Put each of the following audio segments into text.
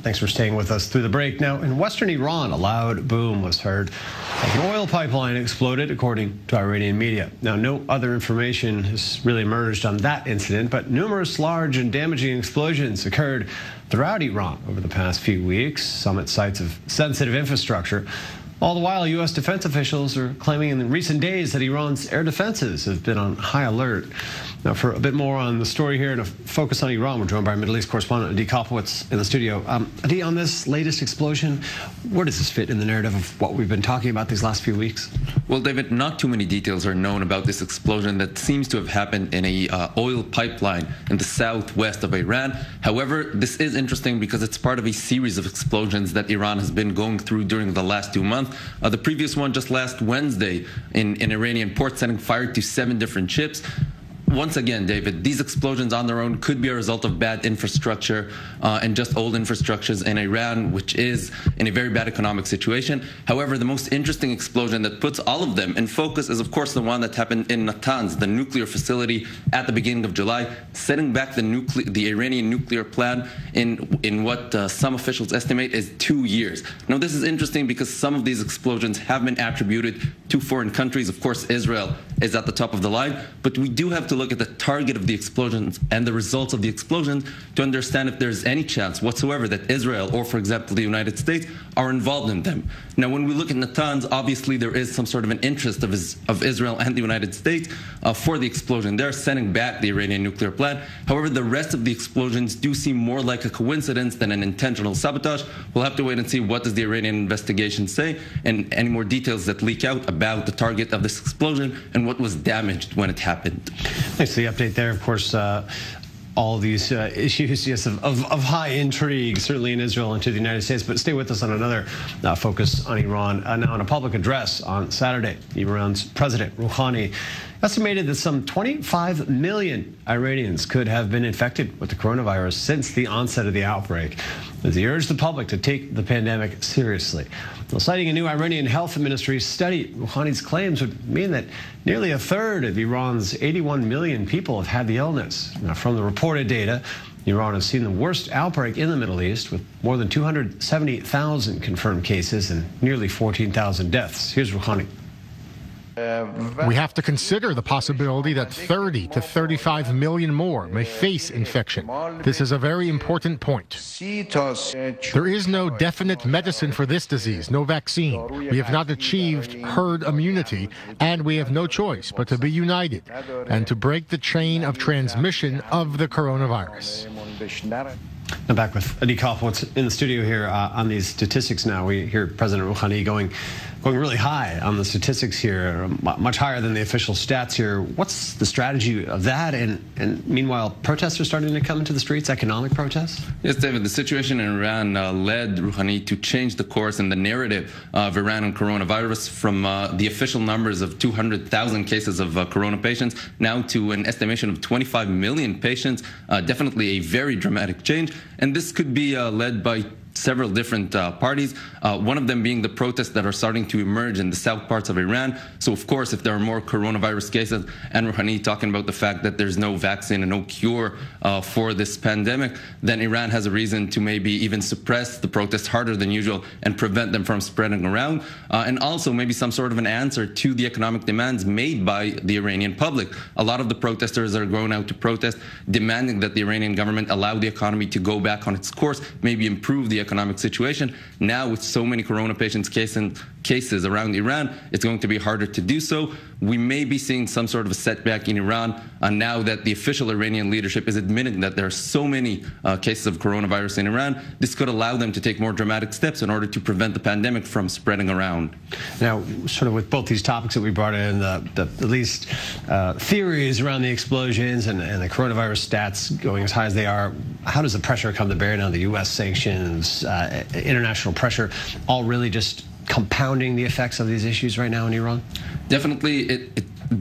Thanks for staying with us through the break. Now, in western Iran, a loud boom was heard. An oil pipeline exploded, according to Iranian media. Now, no other information has really emerged on that incident, but numerous large and damaging explosions occurred throughout Iran over the past few weeks, some at sites of sensitive infrastructure. All the while, U.S. defense officials are claiming in recent days that Iran's air defenses have been on high alert. Now, for a bit more on the story here and a focus on Iran, we're joined by Middle East correspondent Adi Kopowitz in the studio. Adi, on this latest explosion, where does this fit in the narrative of what we've been talking about these last few weeks? Well, David, not too many details are known about this explosion that seems to have happened in a oil pipeline in the southwest of Iran. However, this is interesting because it's part of a series of explosions that Iran has been going through during the last 2 months. The previous one just last Wednesday in Iranian port, setting fire to 7 different ships. Once again, David, these explosions on their own could be a result of bad infrastructure and just old infrastructures in Iran, which is in a very bad economic situation. However, the most interesting explosion that puts all of them in focus is, of course, the one that happened in Natanz, the nuclear facility, at the beginning of July, setting back the Iranian nuclear plan in what some officials estimate is 2 years. Now, this is interesting because some of these explosions have been attributed to foreign countries. Of course, Israel is at the top of the line, but we do have to look at the target of the explosions and the results of the explosions to understand if there's any chance whatsoever that Israel or, for example, the United States are involved in them. Now, when we look at Natanz, obviously there is some sort of an interest of Israel and the United States for the explosion. They're sending back the Iranian nuclear plant. However, the rest of the explosions do seem more like a coincidence than an intentional sabotage. We'll have to wait and see what does the Iranian investigation say and any more details that leak out about the target of this explosion and what was damaged when it happened. Thanks for the update there. Of course, all these issues, yes, of high intrigue, certainly in Israel and to the United States. But stay with us on another focus on Iran. Now, in a public address on Saturday, Iran's President Rouhani estimated that some 25 million Iranians could have been infected with the coronavirus since the onset of the outbreak, as he urged the public to take the pandemic seriously. Well, citing a new Iranian health ministry study, Rouhani's claims would mean that nearly a third of Iran's 81 million people have had the illness. Now, from the reported data, Iran has seen the worst outbreak in the Middle East, with more than 270,000 confirmed cases and nearly 14,000 deaths. Here's Rouhani. We have to consider the possibility that 30 to 35 million more may face infection. This is a very important point. There is no definite medicine for this disease, no vaccine. We have not achieved herd immunity, and we have no choice but to be united and to break the chain of transmission of the coronavirus. I'm back with Adi Kopowitz in the studio here on these statistics now. We hear President Rouhani going really high on the statistics here, much higher than the official stats here. What's the strategy of that? And meanwhile, protests are starting to come into the streets, economic protests? Yes, David, the situation in Iran led Rouhani to change the course and the narrative of Iran and coronavirus from the official numbers of 200,000 cases of corona patients now to an estimation of 25 million patients. Definitely a very dramatic change. And this could be led by several different parties, one of them being the protests that are starting to emerge in the south parts of Iran. So, of course, if there are more coronavirus cases, and Rouhani talking about the fact that there's no vaccine and no cure for this pandemic, then Iran has a reason to maybe even suppress the protests harder than usual and prevent them from spreading around. And also maybe some sort of an answer to the economic demands made by the Iranian public. A lot of the protesters are going out to protest, demanding that the Iranian government allow the economy to go back on its course, maybe improve the economic situation. Now, with so many corona patients cases around Iran, it's going to be harder to do so. We may be seeing some sort of a setback in Iran now that the official Iranian leadership is admitting that there are so many cases of coronavirus in Iran. This could allow them to take more dramatic steps in order to prevent the pandemic from spreading around. Now, sort of with both these topics that we brought in, at least theories around the explosions and the coronavirus stats going as high as they are, how does the pressure come to bear now? The U.S. sanctions, international pressure, all really just compounding the effects of these issues right now in Iran? Definitely,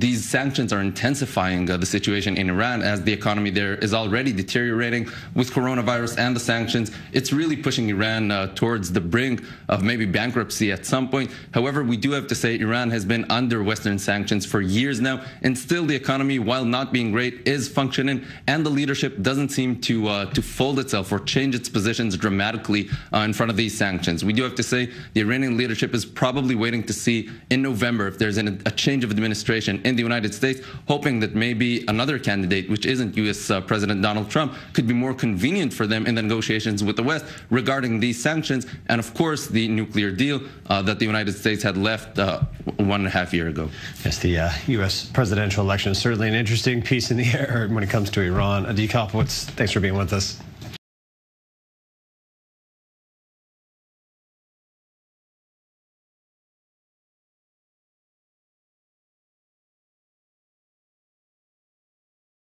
these sanctions are intensifying the situation in Iran, as the economy there is already deteriorating with coronavirus and the sanctions. It's really pushing Iran towards the brink of maybe bankruptcy at some point. However, we do have to say Iran has been under Western sanctions for years now, and still the economy, while not being great, is functioning, and the leadership doesn't seem to fold itself or change its positions dramatically in front of these sanctions. We do have to say the Iranian leadership is probably waiting to see in November if there's a change of administration in the United States, hoping that maybe another candidate, which isn't U.S. President Donald Trump, could be more convenient for them in the negotiations with the West regarding these sanctions, and of course the nuclear deal that the United States had left 1.5 years ago. Yes, the U.S. presidential election is certainly an interesting piece in the air when it comes to Iran. Adi Kopowitz, thanks for being with us.